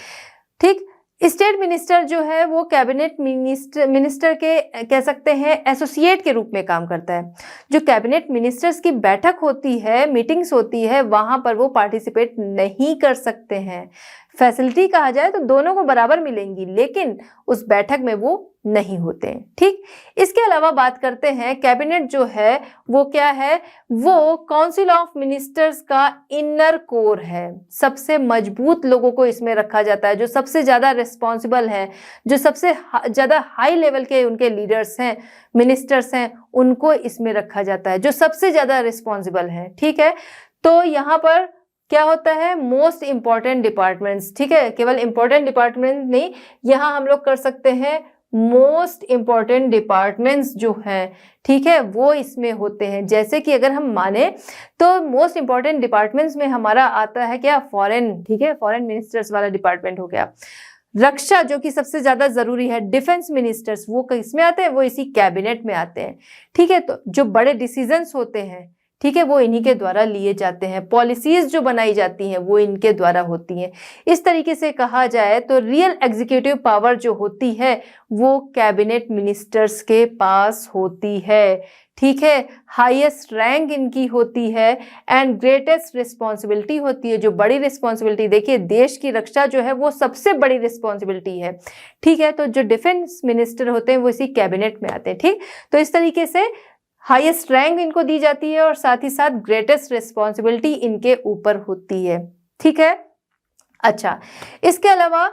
ठीक, स्टेट मिनिस्टर जो है वो कैबिनेट मिनिस्टर के कह सकते हैं एसोसिएट के रूप में काम करता है। जो कैबिनेट मिनिस्टर्स की बैठक होती है, मीटिंग्स होती है, वहां पर वो पार्टिसिपेट नहीं कर सकते हैं। फैसिलिटी कहा जाए तो दोनों को बराबर मिलेंगी, लेकिन उस बैठक में वो नहीं होते हैं। ठीक, इसके अलावा बात करते हैं कैबिनेट जो है वो क्या है, वो काउंसिल ऑफ मिनिस्टर्स का इनर कोर है। सबसे मजबूत लोगों को इसमें रखा जाता है, जो सबसे ज्यादा रिस्पॉन्सिबल हैं, जो सबसे ज्यादा हाई लेवल के उनके लीडर्स हैं, मिनिस्टर्स हैं, उनको इसमें रखा जाता है, जो सबसे ज्यादा रिस्पॉन्सिबल हैं। ठीक है, तो यहाँ पर क्या होता है, मोस्ट इंपॉर्टेंट डिपार्टमेंट्स। ठीक है, केवल इंपॉर्टेंट डिपार्टमेंट नहीं, यहाँ हम लोग कर सकते हैं मोस्ट इंपॉर्टेंट डिपार्टमेंट्स जो हैं, ठीक है, वो इसमें होते हैं। जैसे कि अगर हम माने तो मोस्ट इंपॉर्टेंट डिपार्टमेंट्स में हमारा आता है क्या, फॉरेन। ठीक है, फॉरेन मिनिस्टर्स वाला डिपार्टमेंट हो गया। रक्षा जो कि सबसे ज्यादा जरूरी है, डिफेंस मिनिस्टर्स, वो किसमें आते हैं, वो इसी कैबिनेट में आते हैं। ठीक है, तो जो बड़े डिसीजंस होते हैं, ठीक है, वो इन्हीं के द्वारा लिए जाते हैं। पॉलिसीज जो बनाई जाती हैं वो इनके द्वारा होती हैं। इस तरीके से कहा जाए तो रियल एग्जीक्यूटिव पावर जो होती है वो कैबिनेट मिनिस्टर्स के पास होती है। ठीक है, हाईएस्ट रैंक इनकी होती है एंड ग्रेटेस्ट रिस्पॉन्सिबिलिटी होती है, जो बड़ी रिस्पॉन्सिबिलिटी, देखिए देश की रक्षा जो है वो सबसे बड़ी रिस्पॉन्सिबिलिटी है। ठीक है, तो जो डिफेंस मिनिस्टर होते हैं वो इसी कैबिनेट में आते हैं। ठीक, तो इस तरीके से हाईएस्ट रैंक इनको दी जाती है और साथ ही साथ ग्रेटेस्ट रिस्पॉन्सिबिलिटी इनके ऊपर होती है। ठीक है, अच्छा, इसके अलावा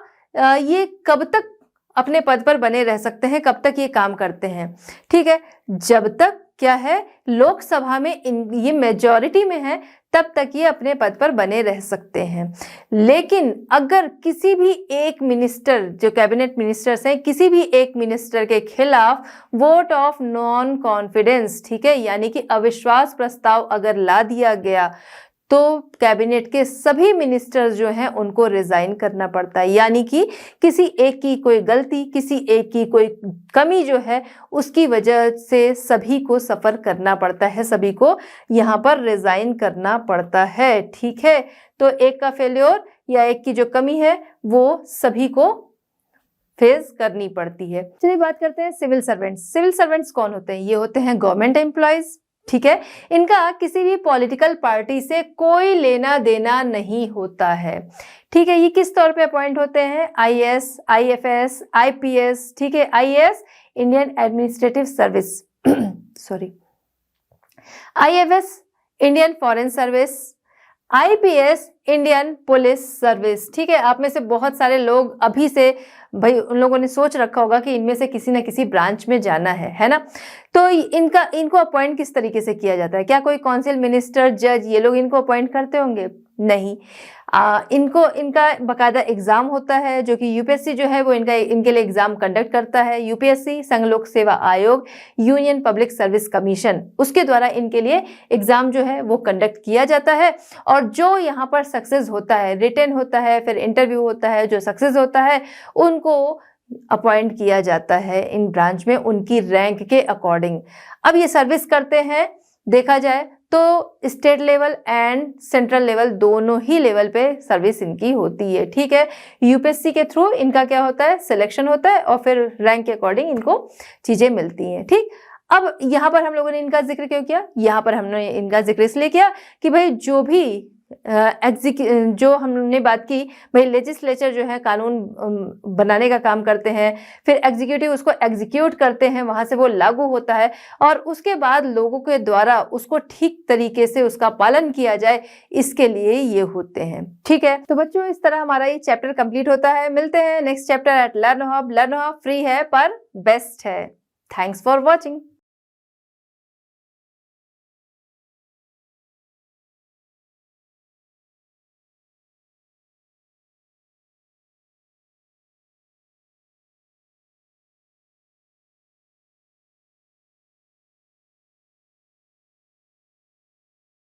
ये कब तक अपने पद पर बने रह सकते हैं, कब तक ये काम करते हैं? ठीक है, जब तक क्या है लोकसभा में ये मेजॉरिटी में है तब तक ये अपने पद पर बने रह सकते हैं। लेकिन अगर किसी भी एक मिनिस्टर, जो कैबिनेट मिनिस्टर्स हैं, किसी भी एक मिनिस्टर के खिलाफ वोट ऑफ नॉन कॉन्फिडेंस, ठीक है, यानी कि अविश्वास प्रस्ताव अगर ला दिया गया तो कैबिनेट के सभी मिनिस्टर्स जो हैं उनको रिजाइन करना पड़ता है। यानी कि किसी एक की कोई गलती, किसी एक की कोई कमी जो है उसकी वजह से सभी को सफर करना पड़ता है, सभी को यहाँ पर रिजाइन करना पड़ता है। ठीक है, तो एक का फेल्योर या एक की जो कमी है वो सभी को फेस करनी पड़ती है। चलिए बात करते हैं सिविल सर्वेंट्स। सिविल सर्वेंट्स कौन होते हैं? ये होते हैं गवर्नमेंट एम्प्लॉयज। ठीक है, इनका किसी भी पॉलिटिकल पार्टी से कोई लेना देना नहीं होता है। ठीक है, ये किस तौर पे अपॉइंट होते हैं? IAS, IFS, IPS. ठीक है, IAS Indian administrative service sorry, IFS Indian foreign service, IPS Indian police service. ठीक है, आप में से बहुत सारे लोग अभी से भाई उन लोगों ने सोच रखा होगा कि इनमें से किसी ना किसी ब्रांच में जाना है ना। तो इनको अपॉइंट किस तरीके से किया जाता है? क्या कोई काउंसिल, मिनिस्टर, जज ये लोग इनको अपॉइंट करते होंगे? नहीं, इनका बकायदा एग्जाम होता है जो कि यूपीएससी जो है वो इनके लिए एग्जाम कंडक्ट करता है। यूपीएससी, संघ लोक सेवा आयोग, यूनियन पब्लिक सर्विस कमीशन, उसके द्वारा इनके लिए एग्जाम जो है वो कंडक्ट किया जाता है। और जो यहाँ पर सक्सेस होता है, रिटन होता है, फिर इंटरव्यू होता है, जो सक्सेस होता है उनको अपॉइंट किया जाता है इन ब्रांच में उनकी रैंक के अकॉर्डिंग। अब ये सर्विस करते हैं, देखा जाए तो state level and central level दोनों ही लेवल पे सर्विस इनकी होती है। ठीक है, यूपीएससी के थ्रू इनका क्या होता है? सिलेक्शन होता है और फिर रैंक के अकॉर्डिंग इनको चीजें मिलती हैं। ठीक, अब यहाँ पर हम लोगों ने इनका जिक्र क्यों किया? यहाँ पर हमने इनका जिक्र इसलिए किया कि भाई जो भी जो हमने बात की, भाई लेजिस्लेचर जो है कानून बनाने का काम करते हैं, फिर एग्जीक्यूटिव उसको एग्जीक्यूट करते हैं, वहां से वो लागू होता है और उसके बाद लोगों के द्वारा उसको ठीक तरीके से उसका पालन किया जाए, इसके लिए ये होते हैं। ठीक है, तो बच्चों इस तरह हमारा ये चैप्टर कंप्लीट होता है। मिलते हैं next chapter at Learn Hub. Learn Hub free है पर बेस्ट है। Thanks for watching.